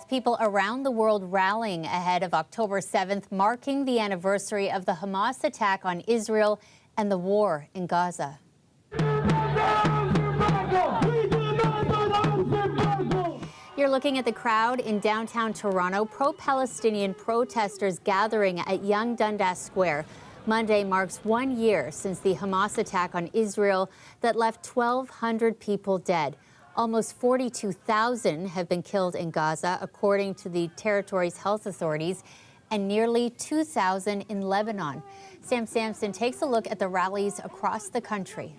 with people around the world rallying ahead of October 7th, marking the anniversary of the Hamas attack on Israel and the war in Gaza. You're looking at the crowd in downtown Toronto. Pro-Palestinian protesters gathering at Young Dundas Square. Monday marks 1 year since the Hamas attack on Israel that left 1,200 people dead. Almost 42,000 have been killed in Gaza, according to the territory's health authorities, and nearly 2,000 in Lebanon. Sam Sampson takes a look at the rallies across the country.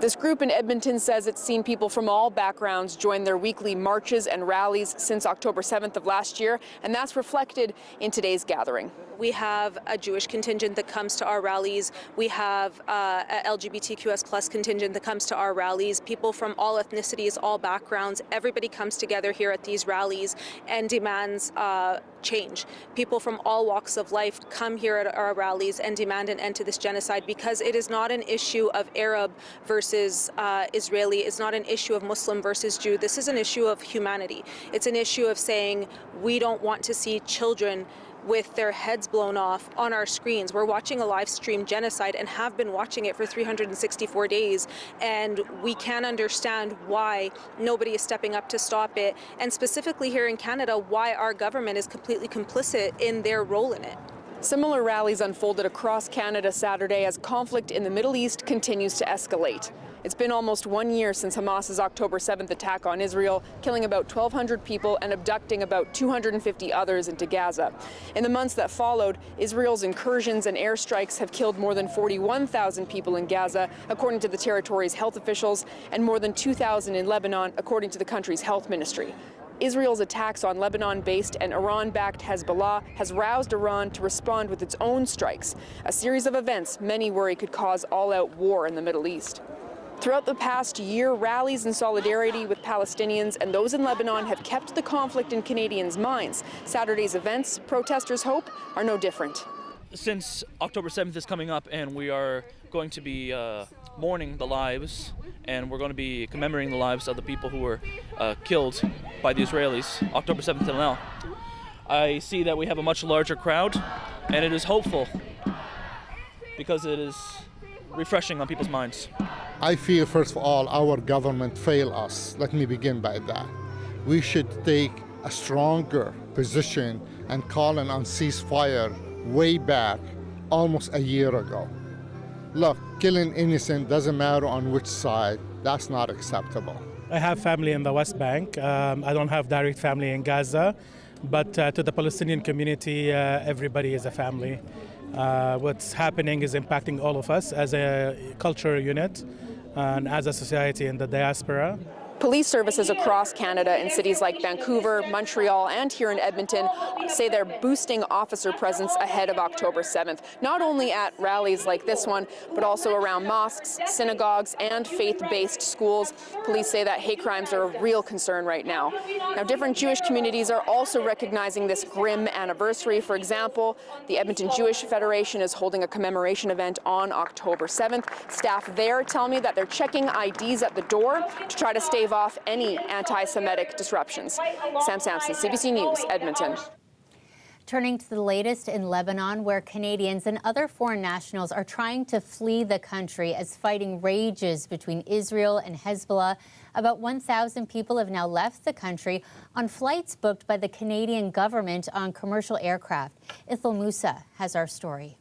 This group in Edmonton says it's seen people from all backgrounds join their weekly marches and rallies since October 7th of last year, and that's reflected in today's gathering. We have a Jewish contingent that comes to our rallies. We have a LGBTQS plus contingent that comes to our rallies. People from all ethnicities, all backgrounds, everybody comes together here at these rallies and demands change. People from all walks of life come here at our rallies and demand an end to this genocide, because it is not an issue of Arab versus Israeli. It's not an issue of Muslim versus Jew. This is an issue of humanity. It's an issue of saying we don't want to see children with their heads blown off on our screens. We're watching a live stream genocide and have been watching it for 364 days. And we can't understand why nobody is stepping up to stop it. And specifically here in Canada, why our government is completely complicit in their role in it. Similar rallies unfolded across Canada Saturday as conflict in the Middle East continues to escalate. It's been almost 1 year since Hamas's October 7th attack on Israel, killing about 1,200 people and abducting about 250 others into Gaza. In the months that followed, Israel's incursions and airstrikes have killed more than 41,000 people in Gaza, according to the territory's health officials, and more than 2,000 in Lebanon, according to the country's health ministry. Israel's attacks on Lebanon-based and Iran-backed Hezbollah has roused Iran to respond with its own strikes, a series of events many worry could cause all-out war in the Middle East. Throughout the past year, rallies in solidarity with Palestinians and those in Lebanon have kept the conflict in Canadians' minds. Saturday's events, protesters hope, are no different. Since October 7th is coming up and we are going to be mourning the lives, and we're going to be commemorating the lives of the people who were killed by the Israelis, October 7th till now, I see that we have a much larger crowd, and it is hopeful because it is refreshing on people's minds. I feel, first of all, our government failed us. Let me begin by that. We should take a stronger position and calling on ceasefire way back, almost a year ago. Look, killing innocent doesn't matter on which side. That's not acceptable. I have family in the West Bank. I don't have direct family in Gaza, but to the Palestinian community, everybody is a family. What's happening is impacting all of us as a cultural unit and as a society in the diaspora. Police services across Canada in cities like Vancouver, Montreal, and here in Edmonton say they're boosting officer presence ahead of October 7th, not only at rallies like this one, but also around mosques, synagogues, and faith-based schools. Police say that hate crimes are a real concern right now. Now, different Jewish communities are also recognizing this grim anniversary. For example, the Edmonton Jewish Federation is holding a commemoration event on October 7th. Staff there tell me that they're checking IDs at the door to try to stave off any anti-Semitic disruptions. Sam Sampson, CBC News, Edmonton. Turning to the latest in Lebanon, where Canadians and other foreign nationals are trying to flee the country as fighting rages between Israel and Hezbollah. About 1,000 people have now left the country on flights booked by the Canadian government on commercial aircraft. Ithel Musa has our story.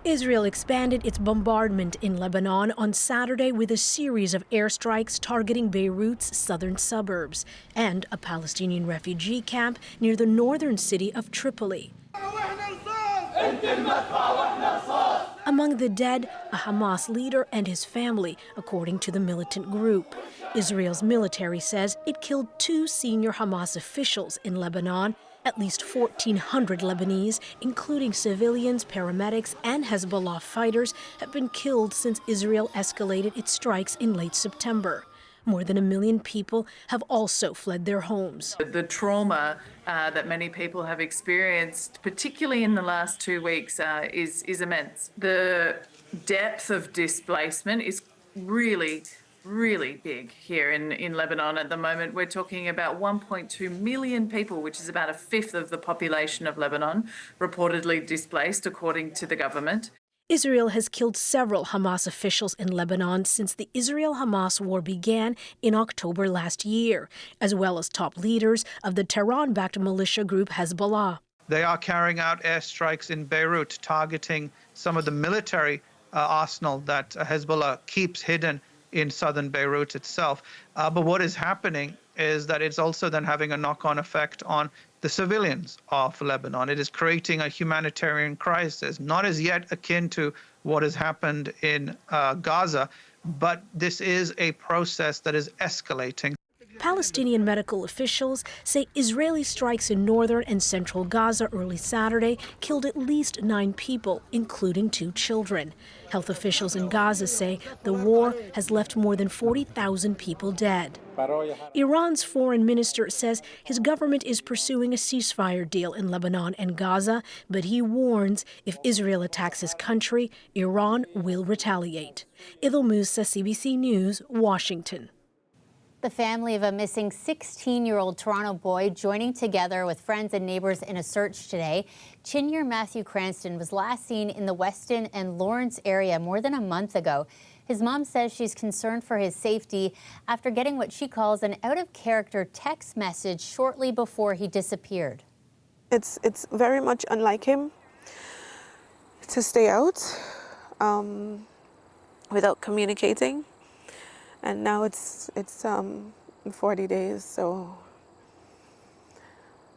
Israel expanded its bombardment in Lebanon on Saturday with a series of airstrikes targeting Beirut's southern suburbs and a Palestinian refugee camp near the northern city of Tripoli. Among the dead, a Hamas leader and his family, according to the militant group. Israel's military says it killed 2 senior Hamas officials in Lebanon. At least 1,400 Lebanese, including civilians, paramedics, and Hezbollah fighters, have been killed since Israel escalated its strikes in late September. More than 1 million people have also fled their homes. The trauma that many people have experienced, particularly in the last 2 weeks, is immense. The depth of displacement is really really big here in Lebanon at the moment. We're talking about 1.2 million people, which is about a fifth of the population of Lebanon, reportedly displaced, according to the government. Israel has killed several Hamas officials in Lebanon since the Israel-Hamas war began in October last year, as well as top leaders of the Tehran-backed militia group Hezbollah. They are carrying out airstrikes in Beirut, targeting some of the military arsenal that Hezbollah keeps hidden in southern Beirut itself. But what is happening is that it's also then having a knock-on effect on the civilians of Lebanon. It is creating a humanitarian crisis, not as yet akin to what has happened in Gaza, but this is a process that is escalating. Palestinian medical officials say Israeli strikes in northern and central Gaza early Saturday killed at least 9 people, including 2 children. Health officials in Gaza say the war has left more than 40,000 people dead. Iran's foreign minister says his government is pursuing a ceasefire deal in Lebanon and Gaza, but he warns if Israel attacks his country, Iran will retaliate. Idil Musa, CBC News, Washington. The family of a missing 16-year-old Toronto boy joining together with friends and neighbors in a search today. Chinyer Matthew Cranston was last seen in the Weston and Lawrence area more than a month ago. His mom says she's concerned for his safety after getting what she calls an out-of-character text message shortly before he disappeared. It's very much unlike him to stay out without communicating. And now it's 40 days, so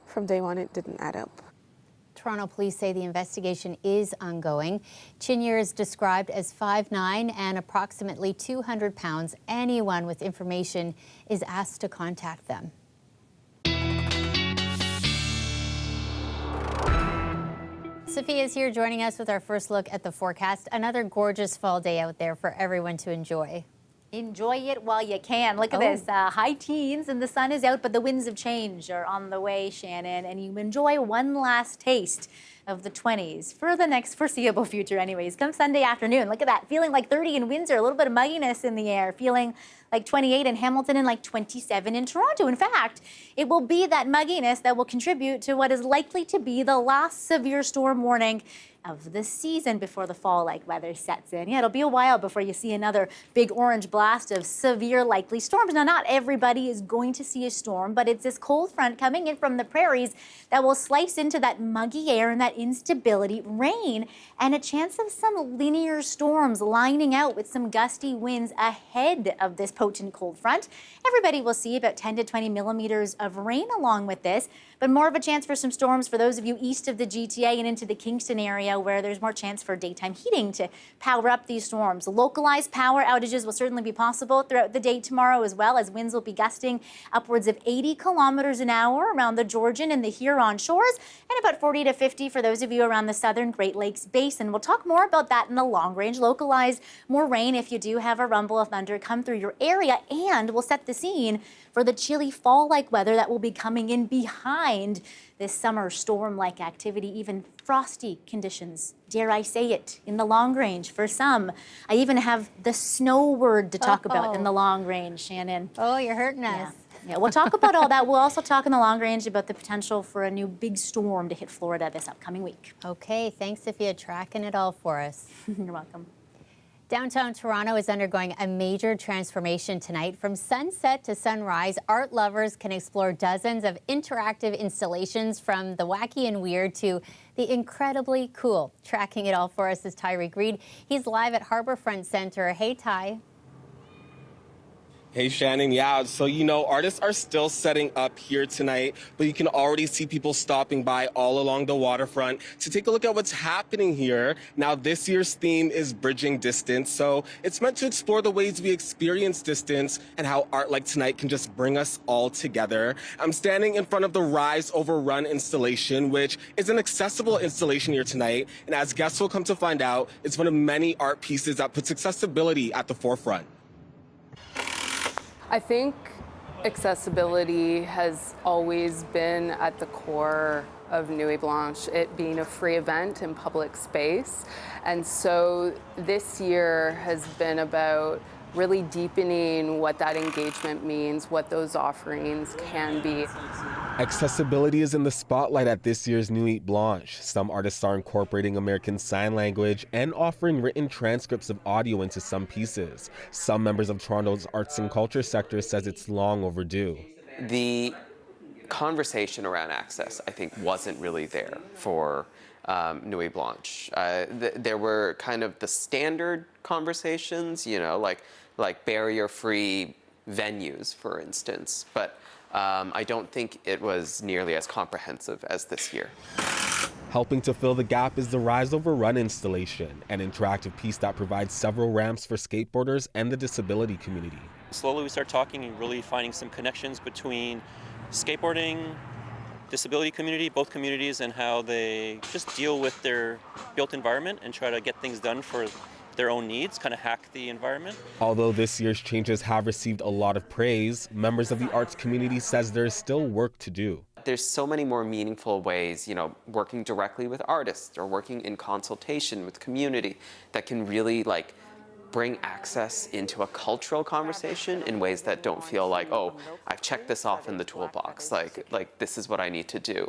from day one it didn't add up. Toronto police say the investigation is ongoing. Chinyer is described as 5'9" and approximately 200 pounds. Anyone with information is asked to contact them. Sophia is here joining us with our first look at the forecast. Another gorgeous fall day out there for everyone to enjoy. Enjoy it while you can. Look at this, high teens and the sun is out, but the winds of change are on the way, Shannon, and you enjoy one last taste of the 20s for the next foreseeable future anyways. Come Sunday afternoon, look at that, feeling like 30 in Windsor, a little bit of mugginess in the air, feeling like 28 in Hamilton and like 27 in Toronto. In fact, it will be that mugginess that will contribute to what is likely to be the last severe storm warning of the season before the fall-like weather sets in. Yeah, it'll be a while before you see another big orange blast of severe likely storms. Now, not everybody is going to see a storm, but it's this cold front coming in from the prairies that will slice into that muggy air and that instability, rain, and a chance of some linear storms lining out with some gusty winds ahead of this potent cold front. Everybody will see about 10 to 20 millimeters of rain along with this, but more of a chance for some storms for those of you east of the GTA and into the Kingston area where there's more chance for daytime heating to power up these storms. Localized power outages will certainly be possible throughout the day tomorrow, as well as winds will be gusting upwards of 80 kilometers an hour around the Georgian and the Huron shores, and about 40 to 50 for those of you around the southern Great Lakes Basin. We'll talk more about that in the long range. Localized more rain if you do have a rumble of thunder come through your area, and we'll set the scene for the chilly fall-like weather that will be coming in behind this summer storm-like activity, even frosty conditions, dare I say it, in the long range for some. I even have the snow word to talk about in the long range, Shannon. Oh, you're hurting us. Yeah, we'll talk about all that. We'll also talk in the long range about the potential for a new big storm to hit Florida this upcoming week. Okay, thanks, Sophia, tracking it all for us. You're welcome. Downtown Toronto is undergoing a major transformation tonight. From sunset to sunrise, art lovers can explore dozens of interactive installations from the wacky and weird to the incredibly cool. Tracking it all for us is Tyreek Reed. He's live at Harbourfront Centre. Hey, Ty. Hey, Shannon. Yeah, so, artists are still setting up here tonight, but you can already see people stopping by all along the waterfront to take a look at what's happening here. Now, this year's theme is Bridging Distance, so it's meant to explore the ways we experience distance and how art like tonight can just bring us all together. I'm standing in front of the Rise Over Run installation, which is an accessible installation here tonight, and as guests will come to find out, it's one of many art pieces that puts accessibility at the forefront. I think accessibility has always been at the core of Nuit Blanche, it being a free event in public space. And so this year has been about really deepening what that engagement means, what those offerings can be. Accessibility is in the spotlight at this year's Nuit Blanche. Some artists are incorporating American Sign Language and offering written transcripts of audio into some pieces. Some members of Toronto's arts and culture sector says it's long overdue. The conversation around access, I think, wasn't really there for Nuit Blanche. There were kind of the standard conversations, you know, like barrier-free venues, for instance, but I don't think it was nearly as comprehensive as this year. Helping to fill the gap is the Rise Over Run installation, an interactive piece that provides several ramps for skateboarders and the disability community. Slowly we start talking and really finding some connections between skateboarding, disability community, both communities, and how they just deal with their built environment and try to get things done for their own needs, kind of hack the environment. Although this year's changes have received a lot of praise, members of the arts community says there is still work to do. There's so many more meaningful ways, you know, working directly with artists or working in consultation with community that can really bring access into a cultural conversation in ways that don't feel like, oh, I've checked this off in the toolbox, like this is what I need to do,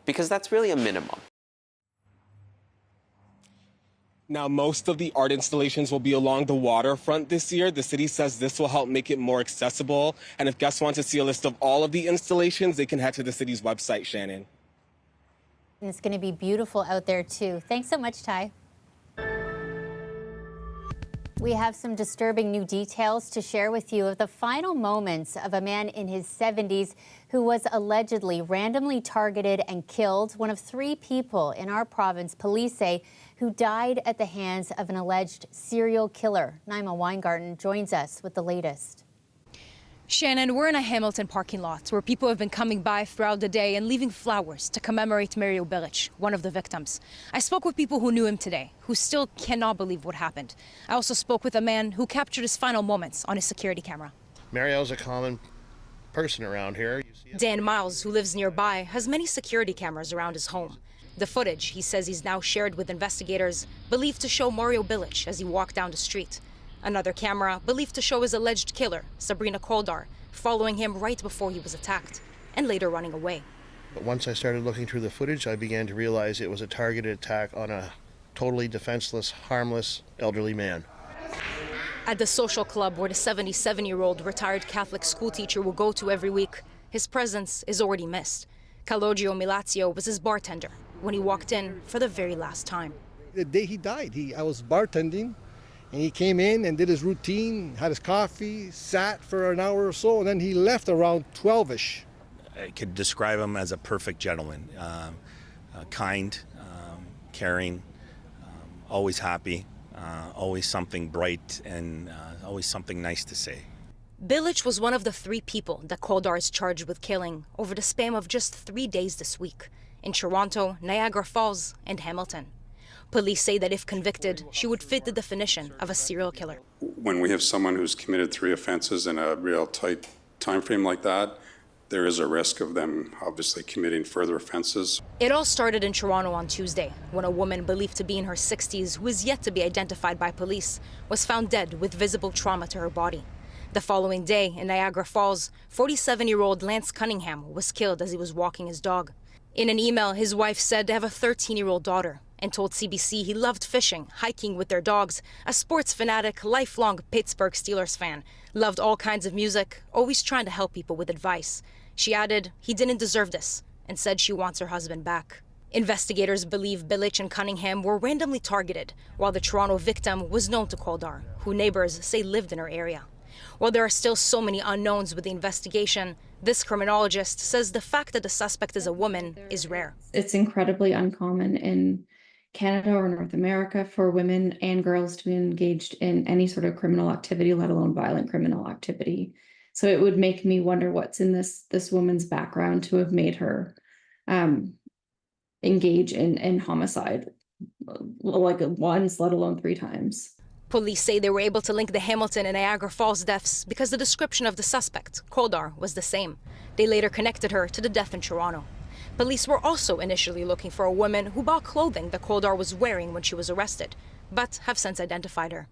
because that's really a minimum. Now, most of the art installations will be along the waterfront this year. The city says this will help make it more accessible. And if guests want to see a list of all of the installations, they can head to the city's website, Shannon. And it's going to be beautiful out there, too. Thanks so much, Ty. We have some disturbing new details to share with you of the final moments of a man in his 70s who was allegedly randomly targeted and killed, one of 3 people in our province, police say, who died at the hands of an alleged serial killer. Naima Weingarten joins us with the latest. Shannon, we're in a Hamilton parking lot where people have been coming by throughout the day and leaving flowers to commemorate Mario Bilic, one of the victims. I spoke with people who knew him today, who still cannot believe what happened. I also spoke with a man who captured his final moments on his security camera. Mario's a common person around here. Dan Miles, who lives nearby, has many security cameras around his home. The footage, he says he's now shared with investigators, believed to show Mario Bilic as he walked down the street. Another camera believed to show his alleged killer, Sabrina Koldar, following him right before he was attacked, and later running away. But once I started looking through the footage, I began to realize it was a targeted attack on a totally defenseless, harmless, elderly man. At the social club where the 77-year-old retired Catholic schoolteacher will go to every week, his presence is already missed. Calogio Milazio was his bartender when he walked in for the very last time. The day he died, I was bartending, and he came in and did his routine, had his coffee, sat for an hour or so, and then he left around 12-ish. I could describe him as a perfect gentleman, kind, caring, always happy, always something bright, and always something nice to say. Bilic was one of the 3 people that Koldar is charged with killing over the span of just 3 days this week in Toronto, Niagara Falls, and Hamilton. Police say that if convicted, she would fit the definition of a serial killer. When we have someone who's committed 3 offenses in a real tight time frame like that, there is a risk of them obviously committing further offenses. It all started in Toronto on Tuesday when a woman believed to be in her 60s, who is yet to be identified by police, was found dead with visible trauma to her body. The following day in Niagara Falls, 47-year-old Lance Cunningham was killed as he was walking his dog. In an email, his wife said to have a 13-year-old daughter, and told CBC he loved fishing, hiking with their dogs, a sports fanatic, lifelong Pittsburgh Steelers fan, loved all kinds of music, always trying to help people with advice. She added he didn't deserve this and said she wants her husband back. Investigators believe Bilic and Cunningham were randomly targeted, while the Toronto victim was known to Koldar, who neighbors say lived in her area. While there are still so many unknowns with the investigation, this criminologist says the fact that the suspect is a woman is rare. It's incredibly uncommon in Canada or North America for women and girls to be engaged in any sort of criminal activity, let alone violent criminal activity. So it would make me wonder what's in this woman's background to have made her engage in homicide, like once, let alone 3 times. Police say they were able to link the Hamilton and Niagara Falls deaths because the description of the suspect, Koldar, was the same. They later connected her to the death in Toronto. Police were also initially looking for a woman who bought clothing that Koldar was wearing when she was arrested, but have since identified her.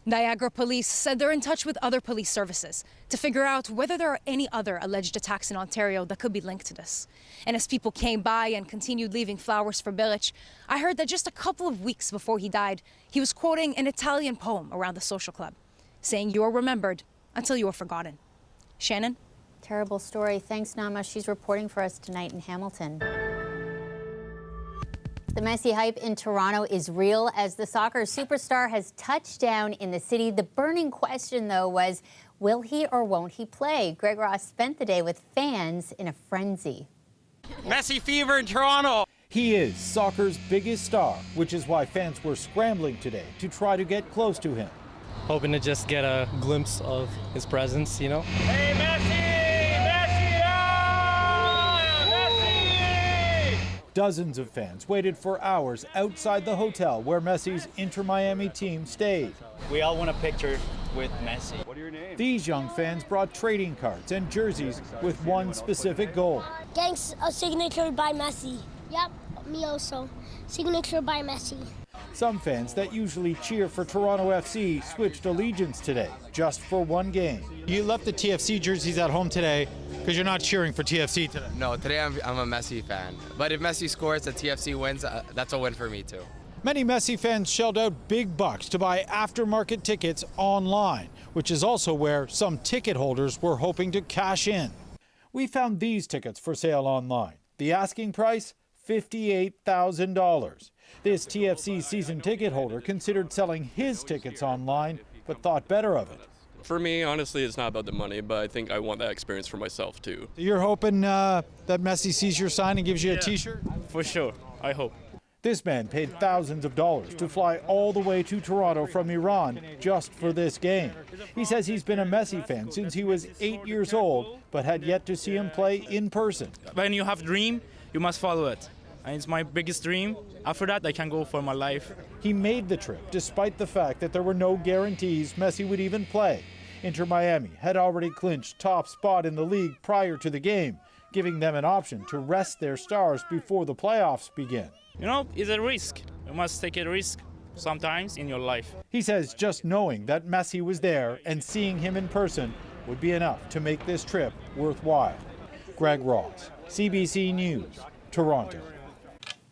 Niagara police said they're in touch with other police services to figure out whether there are any other alleged attacks in Ontario that could be linked to this. And as people came by and continued leaving flowers for Bilic, I heard that just a couple of weeks before he died, he was quoting an Italian poem around the social club, saying you are remembered until you are forgotten. Shannon? Terrible story. Thanks, Nama. She's reporting for us tonight in Hamilton. The Messi hype in Toronto is real as the soccer superstar has touched down in the city. The burning question, though, was will he or won't he play? Greg Ross spent the day with fans in a frenzy. Messi fever in Toronto. He is soccer's biggest star, which is why fans were scrambling today to try to get close to him. Hoping to just get a glimpse of his presence, you know. Hey, Messi! Dozens of fans waited for hours outside the hotel where Messi's Inter Miami team stayed. We all want a picture with Messi. What are your names? These young fans brought trading cards and jerseys with one specific goal. Getting a signature by Messi. Yep, me also. Signature by Messi. Some fans that usually cheer for Toronto FC switched allegiance today, just for one game. You left the TFC jerseys at home today because you're not cheering for TFC today. No, today I'm a Messi fan. But if Messi scores, the TFC wins, that's a win for me too. Many Messi fans shelled out big bucks to buy aftermarket tickets online, which is also where some ticket holders were hoping to cash in. We found these tickets for sale online. The asking price, $58,000. This TFC season ticket holder considered selling his tickets online, but thought better of it. For me, honestly, it's not about the money, but I think I want that experience for myself too. You're hoping that Messi sees your sign and gives you a t-shirt? For sure, I hope. This man paid thousands of dollars to fly all the way to Toronto from Iran just for this game. He says he's been a Messi fan since he was 8 years old, but had yet to see him play in person. When you have a dream, you must follow it. And it's my biggest dream. After that, I can go for my life. He made the trip despite the fact that there were no guarantees Messi would even play. Inter Miami had already clinched top spot in the league prior to the game, giving them an option to rest their stars before the playoffs begin. You know, it's a risk. You must take a risk sometimes in your life. He says just knowing that Messi was there and seeing him in person would be enough to make this trip worthwhile. Greg Ross, CBC News, Toronto.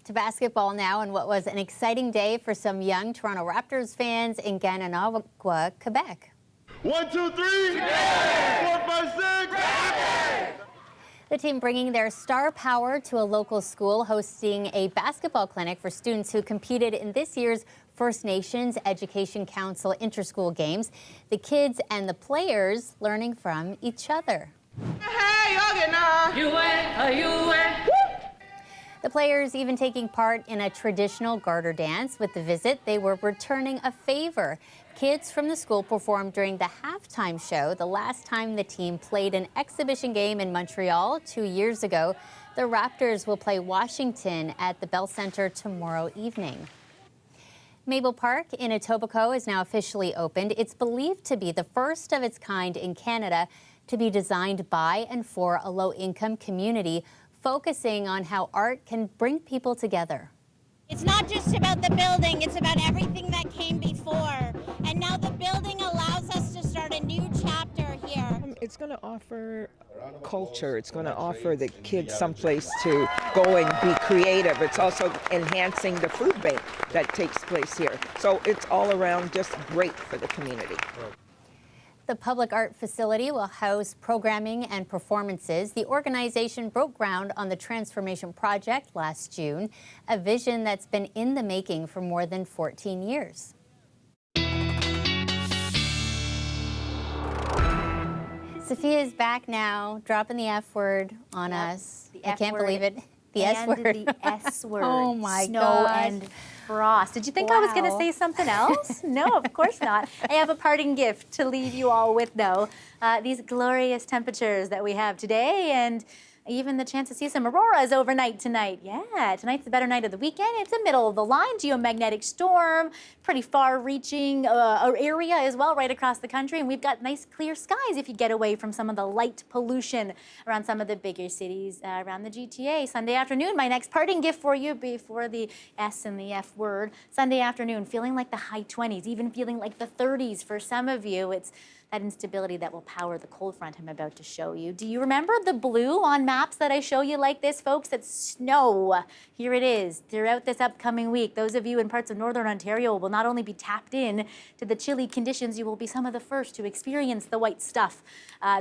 To basketball now, and what was an exciting day for some young Toronto Raptors fans in Gananoqua, Quebec. 1, 2, 3, yeah! 4, 5, 6. Yeah! The team bringing their star power to a local school, hosting a basketball clinic for students who competed in this year's First Nations Education Council Interschool Games. The kids and the players learning from each other. The players even taking part in a traditional garter dance. With the visit, they were returning a favor. Kids from the school performed during the halftime show the last time the team played an exhibition game in Montreal 2 years ago. The Raptors will play Washington at the Bell Centre tomorrow evening. Mabel Park in Etobicoke is now officially opened. It's believed to be the first of its kind in Canada to be designed by and for a low-income community, focusing on how art can bring people together. It's not just about the building, it's about everything that came before. And now the building allows us to start a new chapter here. It's going to offer culture. It's going to offer the kids someplace to go and be creative. It's also enhancing the food bank that takes place here. So it's all around just great for the community. The public art facility will house programming and performances. The organization broke ground on the Transformation Project last June, a vision that's been in the making for more than 14 years. Sophia is back now, dropping the F word on us. I can't believe it. The S word. The S word. Oh my Snow gosh. and frost. Did you think I was going to say something else? No, of course not. I have a parting gift to leave you all with, though. These glorious temperatures that we have today, and Even the chance to see some auroras overnight tonight. Yeah, tonight's the better night of the weekend. It's a middle of the line geomagnetic storm, pretty far-reaching area as well, right across the country. And we've got nice clear skies if you get away from some of the light pollution around some of the bigger cities around the GTA. Sunday afternoon, my next parting gift for you before the S and the F word. Sunday afternoon, feeling like the high 20s, even feeling like the 30s for some of you. It's that instability that will power the cold front I'm about to show you. Do you remember the blue on maps that I show you like this, folks? It's snow. Here it is throughout this upcoming week. Those of you in parts of Northern Ontario will not only be tapped in to the chilly conditions, you will be some of the first to experience the white stuff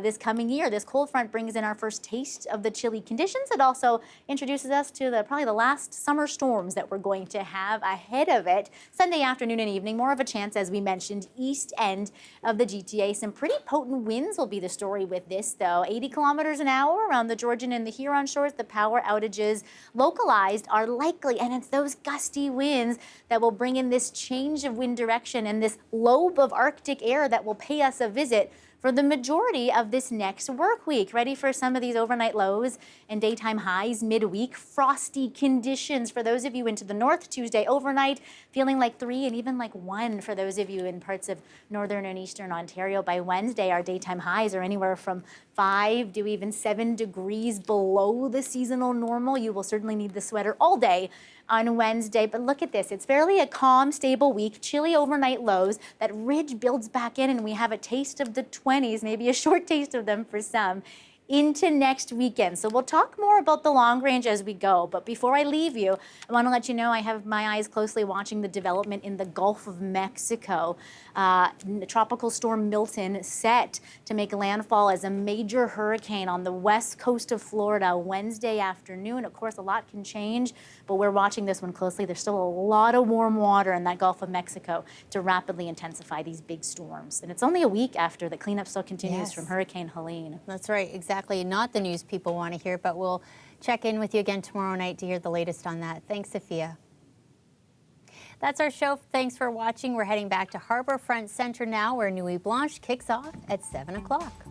this coming year. This cold front brings in our first taste of the chilly conditions. It also introduces us to probably the last summer storms that we're going to have ahead of it. Sunday afternoon and evening, more of a chance, as we mentioned, east end of the GTA. Some pretty potent winds will be the story with this, though. 80 kilometers an hour around the Georgian and the Huron shores. The power outages localized are likely, and it's those gusty winds that will bring in this change of wind direction and this lobe of Arctic air that will pay us a visit for the majority of this next work week. Ready for some of these overnight lows and daytime highs midweek. Frosty conditions for those of you into the north Tuesday overnight, feeling like 3 and even like 1 for those of you in parts of northern and eastern Ontario. By Wednesday, our daytime highs are anywhere from 5 to even 7 degrees below the seasonal normal. You will certainly need the sweater all day on Wednesday, but look at this. It's fairly a calm, stable week, chilly overnight lows. That ridge builds back in and we have a taste of the 20s, maybe a short taste of them for some, into next weekend. So we'll talk more about the long range as we go. But before I leave you, I want to let you know I have my eyes closely watching the development in the Gulf of Mexico. Tropical storm Milton set to make landfall as a major hurricane on the west coast of Florida Wednesday afternoon. Of course, a lot can change, but we're watching this one closely. There's still a lot of warm water in that Gulf of Mexico to rapidly intensify these big storms. And it's only a week after the cleanup still continues from Hurricane Helene. That's right, exactly. Not the news people want to hear, but we'll check in with you again tomorrow night to hear the latest on that. Thanks, Sophia. That's our show. Thanks for watching. We're heading back to Harbourfront Centre now, where Nuit Blanche kicks off at 7 o'clock.